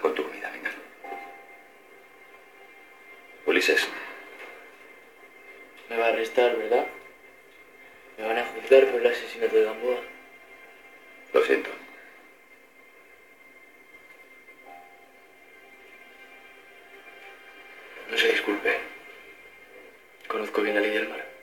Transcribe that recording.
con tu comida, venga. Ulises. Me va a arrestar, ¿verdad? Me van a juzgar por el asesinato de Gamboa. Lo siento. No se disculpe. Conozco bien la ley del mar.